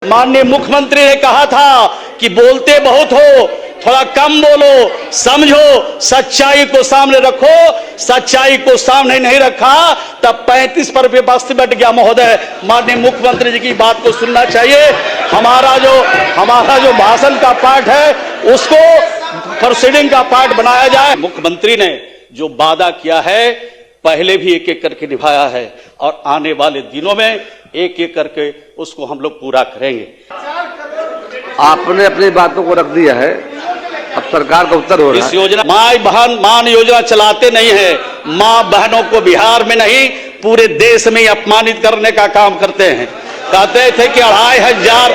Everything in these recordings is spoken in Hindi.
माननीय मुख्यमंत्री ने कहा था कि बोलते बहुत हो, थोड़ा कम बोलो, समझो, सच्चाई को सामने रखो। सच्चाई को सामने नहीं रखा तब 35 पर विपक्ष बैठ गया। महोदय, माननीय मुख्यमंत्री जी की बात को सुनना चाहिए। हमारा जो भाषण का पार्ट है उसको प्रोसीडिंग का पार्ट बनाया जाए। मुख्यमंत्री ने जो वादा किया है पहले भी एक एक करके निभाया है और आने वाले दिनों में एक एक करके उसको हम लोग पूरा करेंगे। आपने अपनी बातों को रख दिया है, अब सरकार का उत्तर हो रहा है। इस योजना माई बहन मान योजना चलाते नहीं है। मां बहनों को बिहार में नहीं पूरे देश में ही अपमानित करने का काम करते हैं। कहते थे कि 2500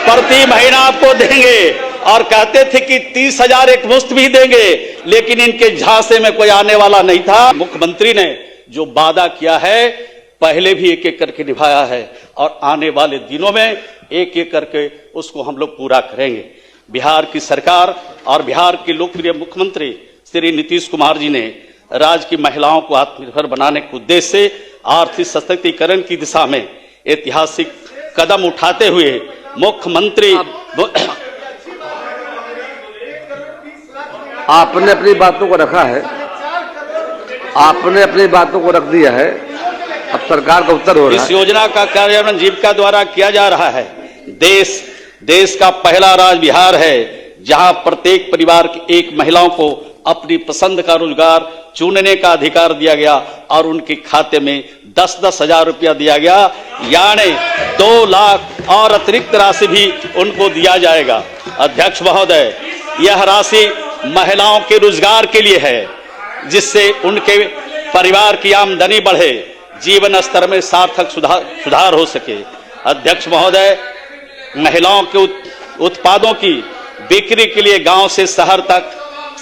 प्रति महीना आपको देंगे और कहते थे कि 30,000 एक मुश्त भी देंगे, लेकिन इनके झांसे में कोई आने वाला नहीं था। मुख्यमंत्री ने जो वादा किया है पहले भी एक एक करके निभाया है और आने वाले दिनों में एक एक करके उसको हम लोग पूरा करेंगे। बिहार की सरकार और बिहार के लोकप्रिय मुख्यमंत्री श्री नीतीश कुमार जी ने राज्य की महिलाओं को आत्मनिर्भर बनाने के उद्देश्य से आर्थिक सशक्तिकरण की दिशा में ऐतिहासिक कदम उठाते हुए मुख्यमंत्री आपने अपनी बातों को रखा है, आपने अपनी बातों को रख दिया है, अब सरकार का उत्तर हो रहा है। इस योजना का कार्यान्वयन जीविका द्वारा किया जा रहा है। देश का पहला राज्य बिहार है जहां प्रत्येक परिवार की एक महिलाओं को अपनी पसंद का रोजगार चुनने का अधिकार दिया गया और उनके खाते में 10-10 हजार रुपया दिया गया, यानी 2 लाख और अतिरिक्त राशि भी उनको दिया जाएगा। अध्यक्ष महोदय, यह राशि महिलाओं के रोजगार के लिए है जिससे उनके परिवार की आमदनी बढ़े, जीवन स्तर में सार्थक सुधार हो सके। अध्यक्ष महोदय, महिलाओं के उत्पादों की बिक्री के लिए गांव से शहर तक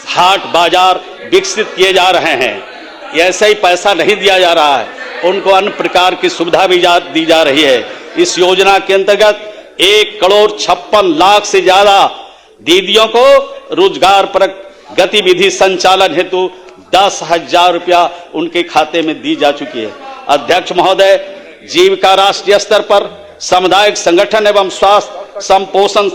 हाट बाजार विकसित किए जा रहे हैं। ऐसा ही पैसा नहीं दिया जा रहा है, उनको अन्य प्रकार की सुविधा भी दी जा रही है। इस योजना के अंतर्गत 1,56,00,000 से ज्यादा दीदियों को रोजगार पर गतिविधि संचालन हेतु 10,000 रुपया उनके खाते में दी जा चुकी है। अध्यक्ष महोदय, जीविका राष्ट्रीय स्तर पर सामुदायिक संगठन एवं स्वास्थ्य संपोषण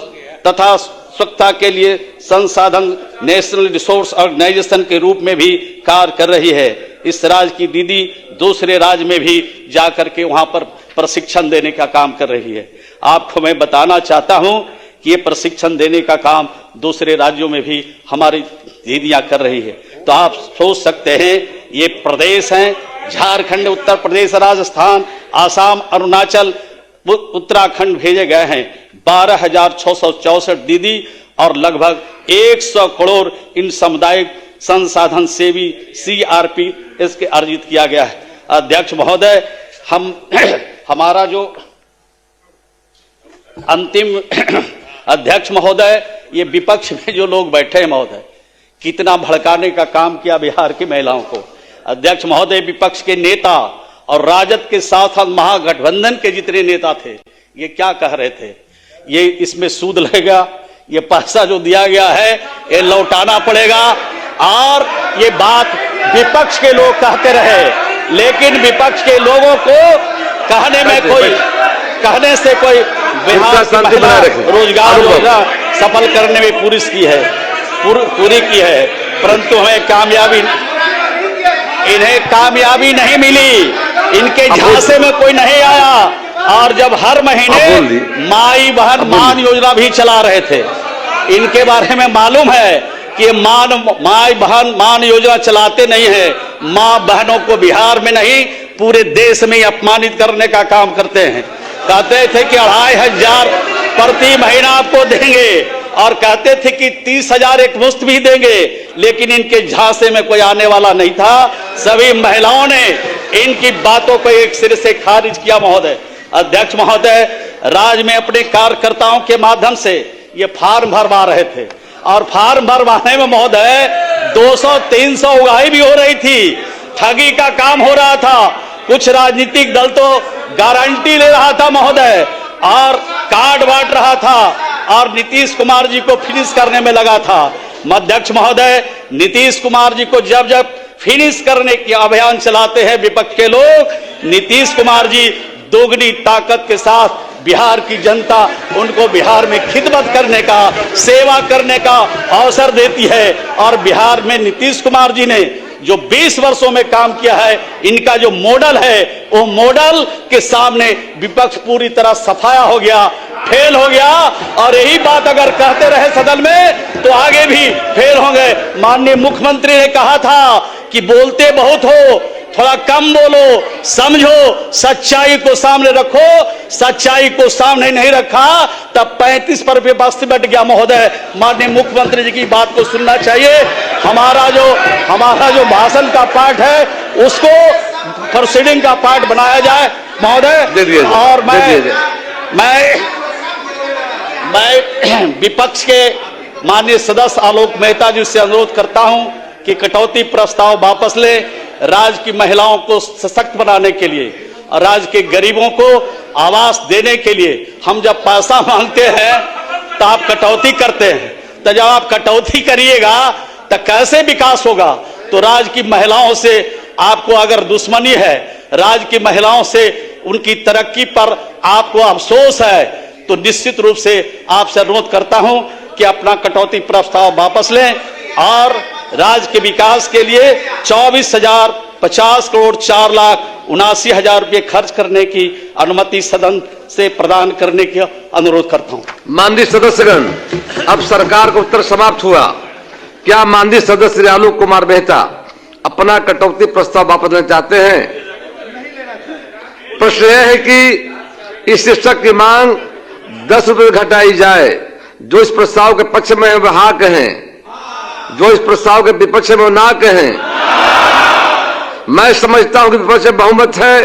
तथा स्वच्छता के लिए संसाधन नेशनल रिसोर्स ऑर्गेनाइजेशन के रूप में भी कार्य कर रही है। इस राज्य की दीदी दूसरे राज्य में भी जाकर के वहां पर प्रशिक्षण देने का काम कर रही है। आपको मैं बताना चाहता हूं कि ये प्रशिक्षण देने का काम दूसरे राज्यों में भी हमारी दीदियां कर रही है। तो आप सोच सकते हैं ये प्रदेश हैं, झारखंड, उत्तर प्रदेश, राजस्थान, आसाम, अरुणाचल, उत्तराखंड भेजे गए हैं 12,664 दीदी और लगभग 100 करोड़ इन सामुदायिक संसाधन सेवी CRPS के अर्जित किया गया है। अध्यक्ष महोदय, हमारा जो अंतिम अध्यक्ष महोदय, ये विपक्ष में जो लोग बैठे हैं महोदय, कितना भड़काने का काम किया बिहार की महिलाओं को। अध्यक्ष महोदय, विपक्ष के नेता और राजद के साथ महागठबंधन के जितने नेता थे ये क्या कह रहे थे, ये इसमें सूद लगेगा, ये पैसा जो दिया गया है ये लौटाना पड़ेगा, और ये बात विपक्ष के लोग कहते रहे, लेकिन विपक्ष के लोगों को कहने से कोई बिहार की महिला रोजगार योजना सफल करने में पूरी की है, परंतु इन्हें कामयाबी नहीं मिली, इनके झांसे में कोई नहीं आया। और जब हर महीने माई बहन मान योजना भी चला रहे थे, इनके बारे में मालूम है कि माई बहन मान योजना चलाते नहीं है। मां बहनों को बिहार में नहीं पूरे देश में ही अपमानित करने का काम करते हैं। कहते थे कि 2500 प्रति महीना आपको देंगे और कहते थे कि 30,000 एक मुश्त भी देंगे, लेकिन इनके झांसे में कोई आने वाला नहीं था। सभी महिलाओं ने इनकी बातों को एक सिरे से खारिज किया। महोदय, अध्यक्ष महोदय, राज्य में अपने कार्यकर्ताओं के माध्यम से ये फार्म भरवा रहे थे और फार्म भरवाने में महोदय 200-300 उगाही भी हो रही थी, ठगी का काम हो रहा था। कुछ राजनीतिक दल तो गारंटी ले रहा था महोदय और कार्ड बांट रहा था और नीतीश कुमार जी को फिनिश करने में लगा था। अध्यक्ष महोदय, नीतीश कुमार जी को जब फिनिश करने की अभियान चलाते हैं विपक्ष के लोग, नीतीश कुमार जी दोगुनी ताकत के साथ बिहार की जनता उनको बिहार में खिदमत करने का, सेवा करने का अवसर देती है। और बिहार में नीतीश कुमार जी ने जो 20 वर्षों में काम किया है, इनका जो मॉडल है, वो मॉडल के सामने विपक्ष पूरी तरह सफाया हो गया, फेल हो गया। और यही बात अगर कहते रहे सदन में तो आगे भी फेल होंगे। माननीय मुख्यमंत्री ने कहा था कि बोलते बहुत हो, थोड़ा कम बोलो, समझो, सच्चाई को सामने रखो। सच्चाई को सामने नहीं रखा तब 35 पर विपक्ष बैठ गया। महोदय, माननीय मुख्यमंत्री जी की बात को सुनना चाहिए। हमारा जो भाषण का पार्ट है उसको प्रोसीडिंग का पार्ट बनाया जाए महोदय। और मैं विपक्ष के माननीय सदस्य आलोक मेहता जी से अनुरोध करता हूं कि कटौती प्रस्ताव वापस ले। राज्य की महिलाओं को सशक्त बनाने के लिए और राज्य के गरीबों को आवास देने के लिए हम जब पैसा मांगते हैं तो आप कटौती करते हैं। तो जब आप कटौती करिएगा तो कैसे विकास होगा? तो राज्य की महिलाओं से आपको अगर दुश्मनी है, राज्य की महिलाओं से उनकी तरक्की पर आपको अफसोस है, तो निश्चित रूप से आपसे अनुरोध करता हूं कि अपना कटौती प्रस्ताव वापस लें और राज्य के विकास के लिए 24,050 करोड़ 4,79,000 रुपये खर्च करने की अनुमति सदन से प्रदान करने की अनुरोध करता हूं। माननीय सदस्यगण, अब सरकार का उत्तर समाप्त हुआ। क्या माननीय सदस्य श्री आलोक कुमार मेहता अपना कटौती प्रस्ताव वापस लेना चाहते हैं? प्रश्न यह है कि इस शिक्षक की मांग 10 रुपये घटाई जाए। जो इस प्रस्ताव के पक्ष में है वह हाँ कहें, जो इस प्रस्ताव के विपक्ष में वो ना कहें। मैं समझता हूं कि विपक्ष में बहुमत है।